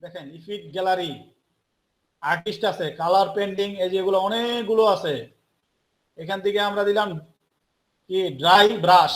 দেখেন effect gallery, artist আছে, colour painting, এই যেগুলো অনেকগুলো আছে। এখান থেকে আমরা দিলাম কি ড্রাই ব্রাশ,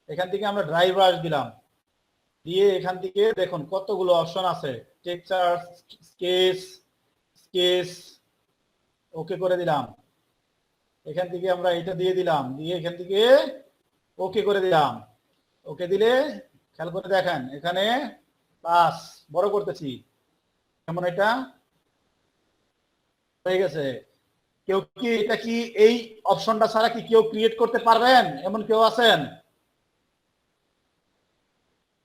এখান থেকে আমরা ড্রাই ব্রাশ দিলাম, দিয়ে এখান থেকে দেখুন কতগুলো অপশন আছে, টেক্সচার, স্কেচ, স্কেচ, ওকে করে দিলাম। এখান থেকে আমরা এটা দিয়ে দিলাম, দিয়ে এখান থেকে ওকে করে দিলাম। ওকে দিলে খেয়াল করে দেখেন এখানে প্লাস বড় করতেছি, যেমন এটা হয়ে গেছে। কেউ কি এটা কি এই অপশনটা ছাড়া কি কেউ ক্রিয়েট করতে পারবেন, এমন কেউ আছেন?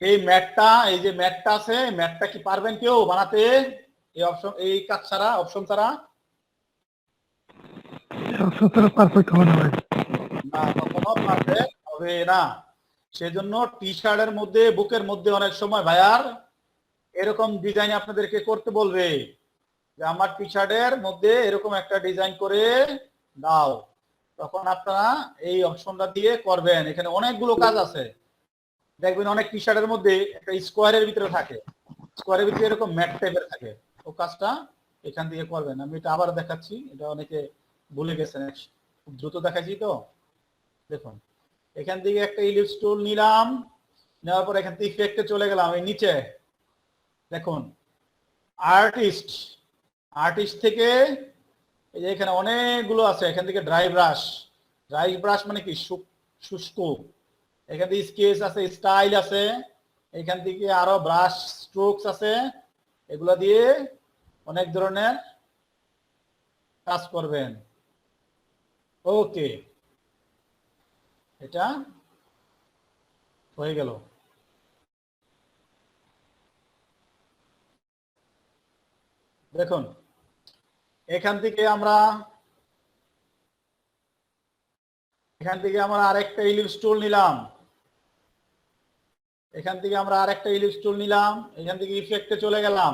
এই ম্যাটটা, এই যে ম্যাটটা আছে, ম্যাটটা কি পারবেন কেউ বানাতে এই অপশন, এই কাজ ছাড়া, অপশন ছাড়া? পারফেক্ট হবে না ভাই। না, কখনো পারফেক্ট হবে না। সেজন্য টি শার্টের মধ্যে, বুকের মধ্যে অনেক সময় ভাইয়ার এরকম ডিজাইন আপনাদেরকে করতে বলবে যে আমার টি শার্টের মধ্যে এরকম একটা ডিজাইন করে দাও, তখন আপনারা এই অপশনটা দিয়ে করবেন। এখানে অনেকগুলো কাজ আছে, দেখবেন অনেক টি শার্টের মধ্যে একটা স্কোয়ারের ভিতরে থাকে, স্কোয়ারের ভিতরে এরকম ম্যাট টাইপের থাকে, ও কাজটা এখান থেকে করবেন। আমি এটা আবার দেখাচ্ছি, এটা অনেকে ভুলে গেছেন, খুব দ্রুত দেখাচ্ছি তো। দেখুন এখান থেকে একটা ইলিপস টুল নিলাম, নেওয়ার পর এখান থেকে ইফেক্টে চলে গেলাম, এই নিচে দেখুন আর্টিস্ট, আর্টিস্ট থেকে এই যে এখানে অনেকগুলো আছে, এখান থেকে ড্রাই ব্রাশ, ড্রাই ব্রাশ মানে কি শুষ্ক, এখান থেকে স্কেচ আছে, স্টাইল আছে, এখান থেকে আরো ব্রাশ স্ট্রোকস আছে, এগুলো দিয়ে অনেক ধরনের কাজ করবেন। ওকে, এটা হয়ে গেল। দেখুন এখান থেকে আমরা আরেকটা ইলিপস টুল নিলাম, এখান থেকে আমরা আরেকটা ইলিপস টুল নিলাম, এখান থেকে ইফেক্টে চলে গেলাম,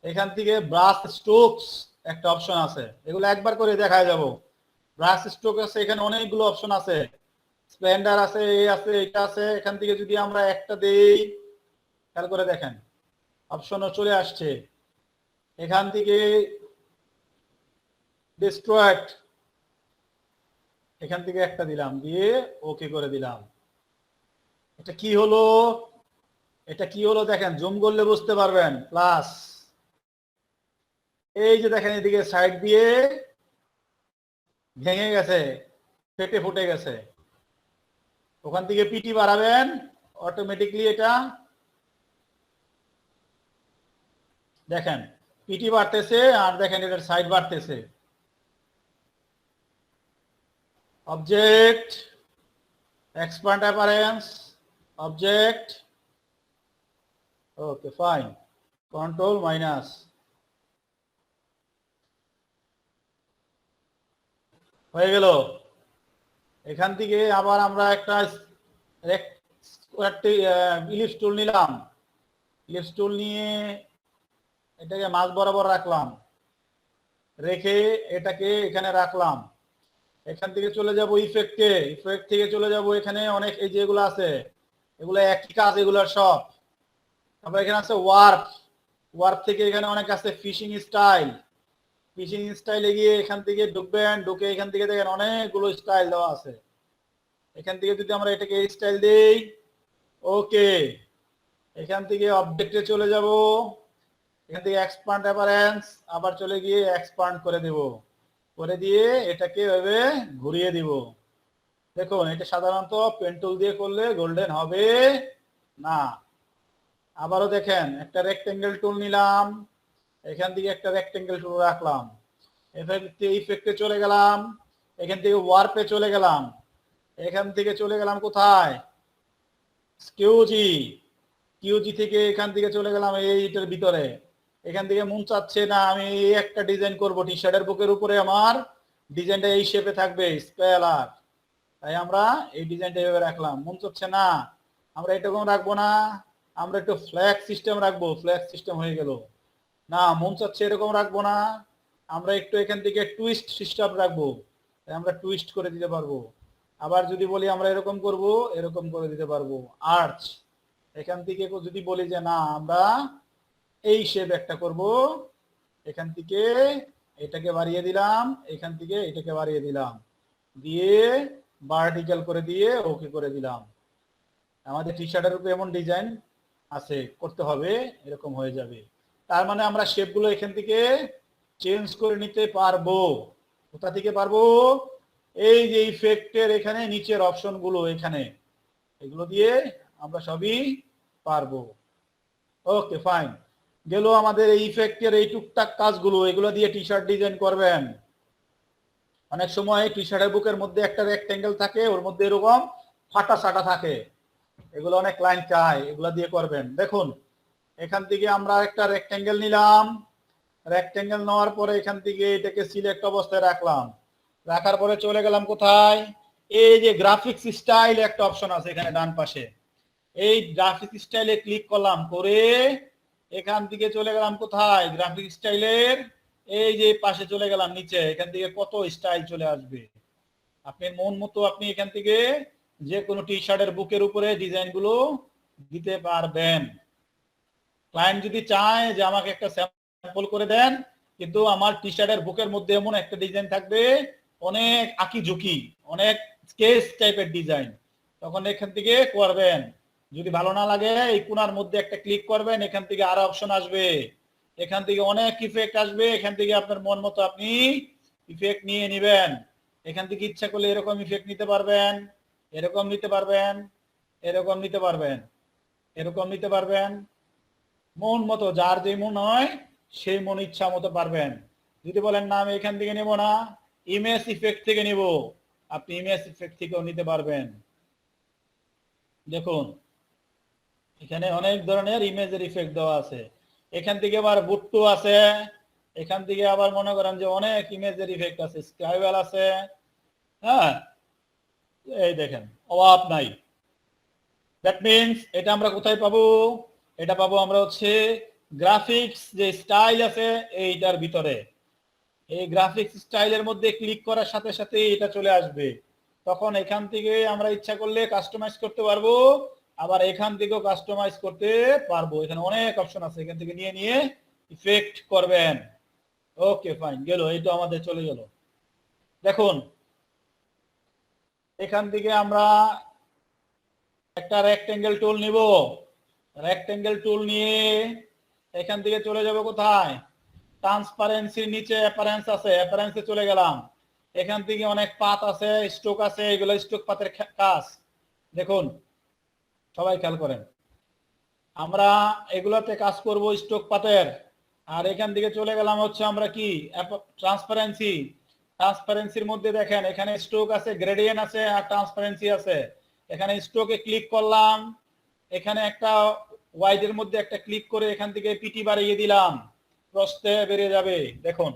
এখান থেকে ব্রাশ স্ট্রোকস একটা অপশন আছে, এগুলো একবার করে দেখায় যাব। ব্রাশ স্ট্রোক আছে, এখানে অনেকগুলো অপশন আছে, স্প্লেন্ডার আছে, এই আছে, এটা আছে। এখান থেকে যদি আমরা একটা দেই, খেয়াল করে দেখেন অপশনও চলে আসছে। এখান থেকে ডিস্ট্রয়েড, এখান থেকে একটা দিলাম, দিয়ে ওকে করে দিলাম। এটা কি হলো, এটা কি হলো দেখেন, জুম করলে বুঝতে পারবেন। প্লাস এই যে দেখেন এদিকে সাইড দিয়ে ভেঙে গেছে, ফেটে ফুটে গেছে, ওখান থেকে পিটি বাড়াবেন, অটোমেটিকলি এটা দেখেন পিটি বাড়তেছে, আর দেখেন এটার সাইড বাড়তেছে। Object, expand অ্যাপারেন্স, object, okay fine, control minus, হয়ে গেল। এখান থেকে আবার আমরা একটা ইলিপস টুল নিলাম, ইলিপস টুল নিয়ে এটাকে মাঝ বরাবর রাখলাম, রেখে এটাকে এখানে রাখলাম। এখান থেকে চলে যাব ইফেক্টে, ইফেক্ট থেকে চলে যাব এখানে অনেক এই যেগুলো আছে, এগুলো একই কাজ, এগুলোর সব। তারপর এখানে আছে ওয়ার্প, ওয়ার্প থেকে এখানে অনেক আছে ফিশিং স্টাইল, ফিশিং স্টাইলে গিয়ে এখান থেকে ঢুকবেন, ঢুকে এখান থেকে দেখেন অনেকগুলো স্টাইল দেওয়া আছে। এখান থেকে যদি আমরা এটাকে স্টাইল দেই, ওকে, এখান থেকে অবজেক্টে চলে যাব, এখান থেকে এক্সপান্ড অ্যাপারেন্স, আবার চলে গিয়ে এক্সপান্ড করে দেব, করে দিয়ে এটাকে এভাবে ঘুরিয়ে দিব। দেখুন এটা সাধারণত পেন টুল দিয়ে করলে গোল্ডেন হবে না। আবারও দেখেন একটা রেক্টেঙ্গেল টুল নিলাম, এখান থেকে একটা রেক্টেঙ্গেল টুল রাখলাম, ইফেক্টে চলে গেলাম, এখান থেকে ওয়ার্পে চলে গেলাম, এখান থেকে চলে গেলাম কোথায়, কিউজি, কিউজি থেকে এখান থেকে চলে গেলাম এইটার ভিতরে। এখান থেকে মন চাচ্ছে না আমি এই একটা ডিজাইন করব, টি শার্টের বুকের উপরে আমার ডিজাইনটা এই শেপে থাকবে, স্কেলার, তাই আমরা এই ডিজাইনটা এভাবে রাখলাম। মন চাচ্ছে না আমরা এরকম রাখবো না, আমরা একটু ফ্ল্যাগ সিস্টেম রাখবো, ফ্ল্যাগ সিস্টেম হয়ে গেল। না মন চাচ্ছে এরকম রাখবো না, আমরা একটু এখান থেকে টুইস্ট সিস্টেম রাখবো, আমরা টুইস্ট করে দিতে পারবো। আবার যদি বলি আমরা এরকম করব, এরকম করে দিতে পারবো। আর্চ, এখান থেকে যদি বলি যে না আমরা এই শেপ একটা করব, এখান থেকে এটাকে বাড়িয়ে দিলাম, এখান থেকে এটাকে বাড়িয়ে দিলাম, দিয়ে ভার্টিক্যাল করে দিয়ে ওকে করে দিলাম। আমাদের টি শার্টের উপরে এমন ডিজাইন আছে, করতে হবে, এরকম হয়ে যাবে। তার মানে আমরা শেপগুলো এখান থেকে চেঞ্জ করে নিতে পারবো। কোথা থেকে পারবো? এই যে ইফেক্টের এখানে নিচের অপশনগুলো এখানে, এগুলো দিয়ে আমরা সবই পারবো। ওকে ফাইন, গেল আমাদের এই ইফেক্টের এই টুকটাক কাজগুলো, এগুলো দিয়ে টি শার্ট ডিজাইন করবেন। অনেক সময় টি শার্টের বুকের মধ্যে একটা রেক্টেঙ্গেল থাকে, ওর মধ্যে এরকম ফাটা সাটা থাকে, এগুলো অনেক ক্লায়েন্ট চায়, এগুলো দিয়ে করবেন। দেখুন এখান থেকে আমরা একটা রেক্টেঙ্গেল নিলাম, রেক্টেঙ্গেল নেওয়ার পরে এখান থেকে এটাকে সিলেক্ট অবস্থায় রাখলাম, রাখার পরে চলে গেলাম কোথায়? এই যে গ্রাফিক্স স্টাইল একটা অপশন আছে এখানে ডান পাশে, এই গ্রাফিক স্টাইলে ক্লিক করলাম, করে এখান থেকে চলে গেলাম কোথায়? গ্রাফিক স্টাইলের এই যে পাশে চলে গেলাম নিচে, এখান থেকে কত স্টাইল চলে আসবে, আপনি মন মতো আপনি এখান থেকে যে কোনো টি শার্টের বুকের উপরে ডিজাইন গুলো দিতে পারবেন। ক্লায়েন্ট যদি চায় যে আমাকে একটা স্যাম্পল করে দেন, কিন্তু আমার টি শার্টের বুকের মধ্যে এমন একটা ডিজাইন থাকবে, অনেক আঁকি ঝুঁকি, অনেক স্কেচ টাইপের ডিজাইন, তখন এখান থেকে করবেন। যদি ভালো না লাগে এই কোণার মধ্যে একটা ক্লিক করবেন, এখান থেকে আরো অপশন আসবে, এখান থেকে অনেক ইফেক্ট আসবে, এখান থেকে আপনার মন মতো আপনি ইফেক্ট নিয়ে নেবেন। এখান থেকে ইচ্ছা করলে এরকম ইফেক্ট নিতে পারবেন, এরকম নিতে পারবেন, এরকম নিতে পারবেন, এরকম নিতে পারবেন, মন মতো যার যে মন হয় সেই মন ইচ্ছা মতো পারবেন। যদি বলেন না আমি এখান থেকে নেব না, ইমেজ ইফেক্ট থেকে নিব, আপনি ইমেজ ইফেক্ট থেকেও নিতে পারবেন। দেখুন এখানে অনেক ধরনের ইমেজের ইফেক্ট দেওয়া আছে, এখান থেকে আবার বুট্টু আছে, এখান থেকে আবার মনে করেন যে অনেক ইমেজের ইফেক্ট আছে, স্কাইওয়েল আছে, হ্যাঁ এই দেখেন অভাব নাই। দ্যাট মিনস এটা আমরা কোথায় পাবো? এটা পাবো আমরা হচ্ছে গ্রাফিক্স যে স্টাইল আছে এইটার ভিতরে। এই গ্রাফিক্স স্টাইলের মধ্যে ক্লিক করার সাথে সাথে এটা চলে আসবে, তখন এখান থেকে আমরা ইচ্ছা করলে কাস্টমাইজ করতে পারবো, আবার এখান থেকেও কাস্টমাইজ করতে পারবো। এখানে অনেক অপশন আছে, এখান থেকে নিয়ে নিয়ে ইফেক্ট করবেন। ওকে ফাইন, গেল, এই তো আমাদের চলে গেল। দেখুন এখান থেকে আমরা একটা রেক্টেঙ্গেল টুল নিব, রেক্টেঙ্গেল টুল নিয়ে এখান থেকে চলে যাব কোথায়? ট্রান্সপারেন্সির নিচে অ্যাপারেন্স আছে, অ্যাপারেন্সে চলে গেলাম, এখান থেকে অনেক পাত আছে, স্ট্রোক আছে, এগুলো স্ট্রোক পাতের কাজ। দেখুন সবাই খেয়াল করেন, আমরা এগুলোতে কাজ করব স্ট্রোক পাতের। আর এখান থেকে চলে গেলাম হচ্ছে আমরা কি ট্রান্সপারেন্সি, ট্রান্সপারেন্সির মধ্যে দেখেন এখানে স্ট্রোক আছে, গ্রেডিয়েন্ট আছে, আর ট্রান্সপারেন্সি আছে। এখানে স্ট্রোকে ক্লিক করলাম, এখানে একটা ওয়াইডের মধ্যে একটা ক্লিক করে এখান থেকে পিটি বাড়িয়ে দিলাম, প্রস্থে বেরিয়ে যাবে। দেখুন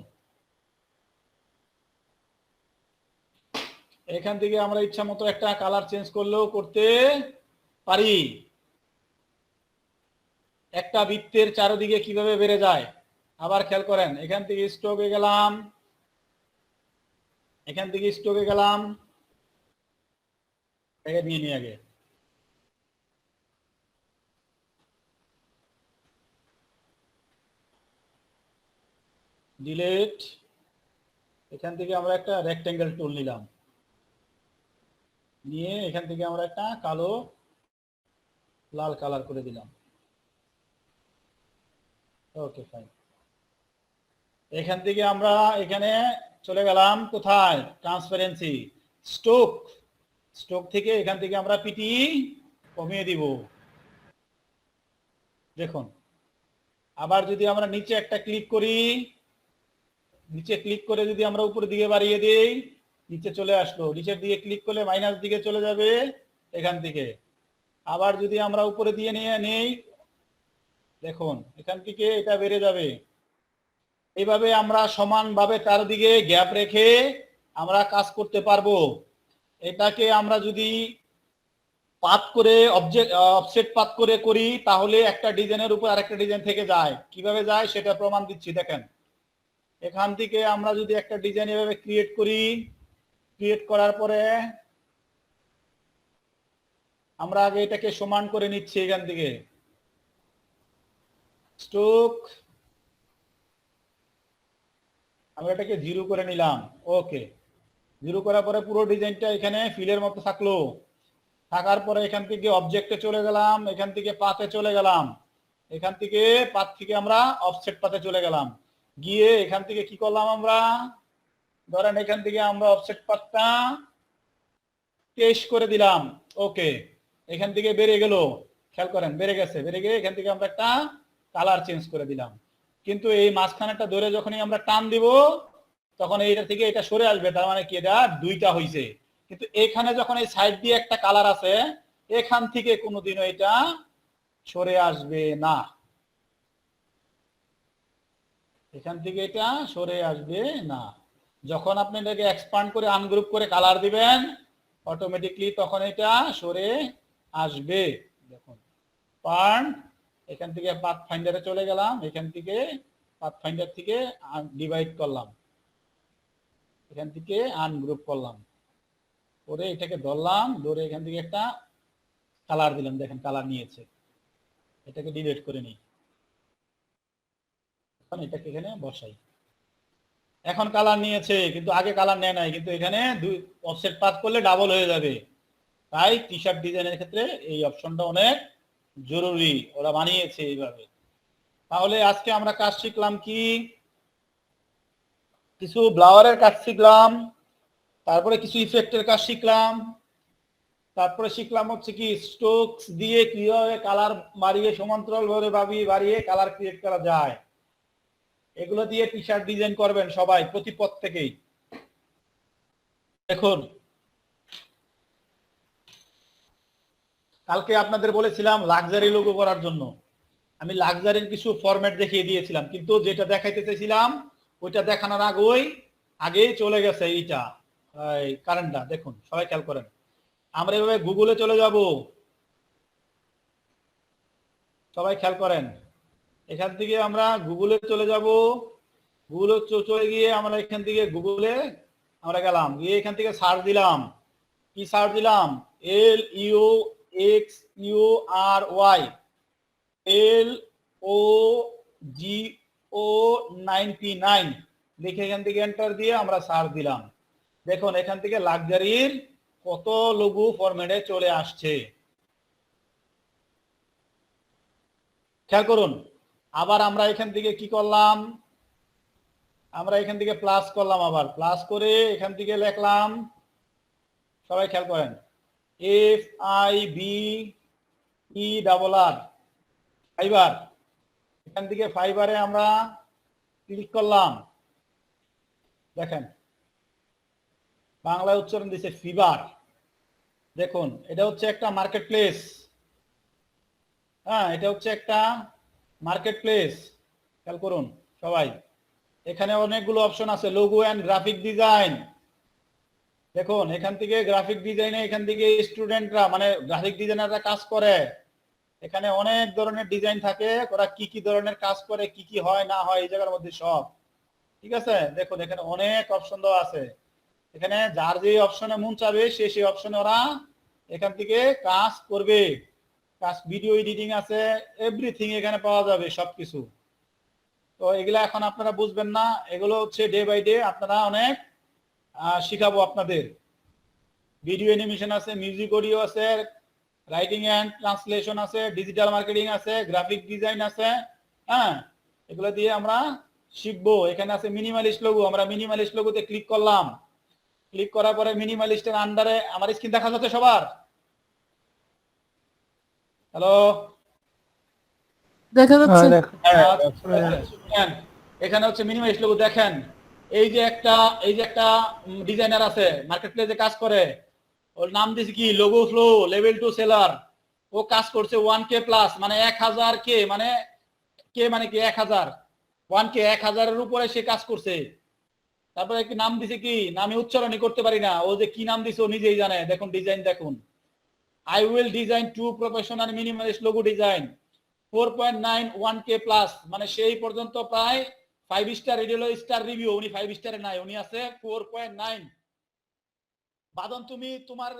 এখান থেকে আমরা ইচ্ছা মতো একটা কালার চেঞ্জ করলেও করতে পারি। একটা বৃত্তের চারিদিকে কিভাবে বেড়ে যায়, আবার খেয়াল করেন, এখান থেকে স্ট্রোকে গেলাম, এখান থেকে স্ট্রোকে গেলাম, নিয়ে নিয়ে আগে ডিলেট, এখান থেকে আমরা একটা রেক্টেঙ্গেল টুল নিলাম, নিয়ে এখান থেকে আমরা একটা কালো লাল কালার করে দিলাম। ওকে ফাইন, এখান থেকে আমরা এখানে চলে গেলাম কোথায়? ট্রান্সপারেন্সি, স্ট্রোক, স্ট্রোক থেকে এখান থেকে আমরা পিটি কমিয়ে দিব। দেখুন আবার যদি আমরা নিচে একটা ক্লিক করি, নিচে ক্লিক করে যদি আমরা উপরের দিকে বাড়িয়ে দিই, নিচে চলে আসলো, নিচের দিকে ক্লিক করলে মাইনাস দিকে চলে যাবে এখান থেকে। আবার যদি আমরা উপরে দিয়ে নিয়ে নেই, দেখুন এখান থেকে এটা বেড়ে যাবে। এইভাবে আমরা সমানভাবে চারদিকে গ্যাপ রেখে আমরা কাজ করতে পারবো। এটাকে আমরা যদি পাত করে অফসেট পাত করে করি, তাহলে একটা ডিজাইনের উপর আরেকটা ডিজাইন থেকে যায়, কিভাবে যায় সেটা প্রমাণ দিচ্ছি। দেখেন এখান থেকে আমরা যদি একটা ডিজাইন এভাবে ক্রিয়েট করি, ক্রিয়েট করার পরে আমরা আগে এটাকে সমান করে নিচ্ছি, এখান থেকে স্ট্রোক আমরা এটাকে 0 করে নিলাম। ওকে, 0 করার পরে পুরো ডিজাইনটা এখানে ফিলের মতো থাকলো। থাকার পরে এখান থেকে অবজেক্টে চলে গেলাম, এখান থেকে পাথে চলে গেলাম, এখান থেকে পাথ থেকে আমরা অফসেট পাথে চলে গেলাম, গিয়ে এখান থেকে কি করলাম আমরা, ধরেন এখান থেকে আমরা অফসেট পাথটা 23 করে দিলাম। ওকে, এখান থেকে বেড়ে গেল, খেয়াল করেন বেড়ে গেছে, বেড়ে গিয়ে এখান থেকে আমরা একটা কালার চেঞ্জ করে দিলাম। কিন্তু এই মাঝখানেটা ধরে যখনই আমরা টান দিব তখন এইটা থেকে এটা সরে আসবে, তার মানে কি এটা দুইটা হইছে। কিন্তু এখানে যখন এই সাইড দিয়ে একটা কালার আছে, এখান থেকে কোনোদিনও এটা সরে আসবে না, এখান থেকে এটা সরে আসবে না। যখন আপনি এটাকে এক্সপান্ড করে আনগ্রুপ করে কালার দিবেন অটোমেটিকলি তখন এটা সরে আসবে। দেখুন পার্ট, এখান থেকে পাথ ফাইন্ডারে চলে গেলাম, এখান থেকে পাথ ফাইন্ডার থেকে ডিভাইড করলাম, এখান থেকে আনগ্রুপ করলাম, করে এটাকে ধরলাম, ধরে এখান থেকে একটা কালার দিলাম, দেখেন কালার নিয়েছে। এটাকে ডিলিট করে নিই, এখন এটাকে এখানে বসাই। এখন কালার নিয়েছে কিন্তু আগে কালার নেয় নাই, কিন্তু এখানে দুই অফসেট পাথ করলে ডাবল হয়ে যাবে। তাই টি শার্ট ডিজাইনের ক্ষেত্রে এই অপশনটা অনেক জরুরি, ওরা বানিয়েছে এইভাবে। তাহলে আজকে আমরা কাজ শিখলাম কি, কিছু ব্লাওয়ারের কাজ শিখলাম, তারপরে কিছু ইফেক্টের কাজ শিখলাম, তারপরে শিখলাম হচ্ছে কি স্ট্রোকস দিয়ে কিভাবে কালার বাড়িয়ে সমান্তরাল ভাবে বাড়িয়ে কালার ক্রিয়েট করা যায়। এগুলো দিয়ে টি শার্ট ডিজাইন করবেন সবাই প্রতি প্রত্যেকেই। দেখুন কালকে আপনাদের বলেছিলাম লাক্সারি লোগো করার জন্য, আমি লাক্সারির কিছু ফরম্যাট দেখিয়ে দিয়েছিলাম, কিন্তু যেটা দেখাইতে চাইছিলাম ওইটা দেখানোর আগেই চলে গেছে এইটা, এই কারেন্টটা। দেখুন সবাই খেয়াল করেন, আমরা এভাবে গুগলে চলে যাব, সবাই খেয়াল করেন, এখান থেকে আমরা গুগলে চলে যাব, গুগলে চলে গিয়ে আমরা এখান থেকে গুগলে আমরা গেলাম, গিয়ে এখান থেকে সার্চ দিলাম, কি সার্চ দিলাম, LUXURY LOGO99 লিখে এখান থেকে এন্টার দিয়ে আমরা সার্চ দিলাম। দেখুন এখান থেকে লাক্সারির কত লোগো ফরম্যাটে চলে আসছে, খেয়াল করুন। আবার আমরা এখান থেকে কি করলাম, আমরা এখান থেকে প্লাস করলাম, আবার প্লাস করে এখান থেকে লিখলাম, সবাই খেয়াল করেন, FIBERR ফাইবার। এখান থেকে ফাইবারে আমরা ক্লিক করলাম, দেখেন বাংলায় উচ্চারণ দিচ্ছে ফিবার। দেখুন এটা হচ্ছে একটা মার্কেট প্লেস, হ্যাঁ এটা হচ্ছে একটা মার্কেট প্লেস, খেয়াল করুন সবাই। এখানে অনেকগুলো অপশন আছে, লোগো এন্ড গ্রাফিক ডিজাইন। দেখুন এখান থেকে গ্রাফিক ডিজাইনে এখান থেকে স্টুডেন্টরা মানে গ্রাফিক ডিজাইনাররা কাজ করে, এখানে অনেক ধরনের ডিজাইন থাকে, ওরা কি কি ধরনের কাজ করে, কি কি হয় না হয় এই জায়গার মধ্যে সব ঠিক আছে। দেখুন এখানে অনেক অপশন দেওয়া আছে, এখানে যার যে অপশনে মন চাবে সেই অপশনে ওরা এখান থেকে কাজ করবে। কাজ ভিডিও এডিটিং আছে, এভরিথিং এখানে পাওয়া যাবে সবকিছু। তো এগুলা এখন আপনারা বুঝবেন না, এগুলো হচ্ছে ডে বাই ডে আপনারা অনেক শিখাবো আপনাদের। ভিডিও অ্যানিমেশন আছে, মিউজিক অডিও আছে, রাইটিং এন্ড ট্রান্সলেশন আছে, ডিজিটাল মার্কেটিং আছে, গ্রাফিক ডিজাইন আছে, হ্যাঁ এগুলো দিয়ে আমরা শিখবো। এখানে আছে মিনিমালিস্ট লোগো, আমরা মিনিমালিস্ট লোগোতে ক্লিক করলাম, ক্লিক করার পরে মিনিমালিস্টের আন্ডারে আমার স্ক্রিন দেখা যাচ্ছে সবার? হ্যালো দেখা যাচ্ছে। এখানে হচ্ছে মিনিমালিস্ট লোগো। দেখেন এই যে একটা ডিজাইনার আছে মার্কেট প্লেসে কাজ করে, ওর নাম দিয়েছে কি লোগো ফ্লো লেভেল 2 সেলার। ও কাজ করছে 1K প্লাস, মানে 1000K, মানে কে মানে কি 1000, 1K 1000-এর উপরে সে কাজ করছে। তারপরে কি নাম দিছে, কি নামে উচ্চারণই করতে পারি না, ও যে কি নাম দিছে ও নিজেই জানে। দেখুন ডিজাইন দেখুন, I will design 2 professional minimalist logo design 4.9 1K plus, মানে সেই পর্যন্ত প্রায় 5 স্টার স্টার রিভিউ। উনি 5 স্টারে নাই, উনি আছে 4.9। বাদন তুমি তোমার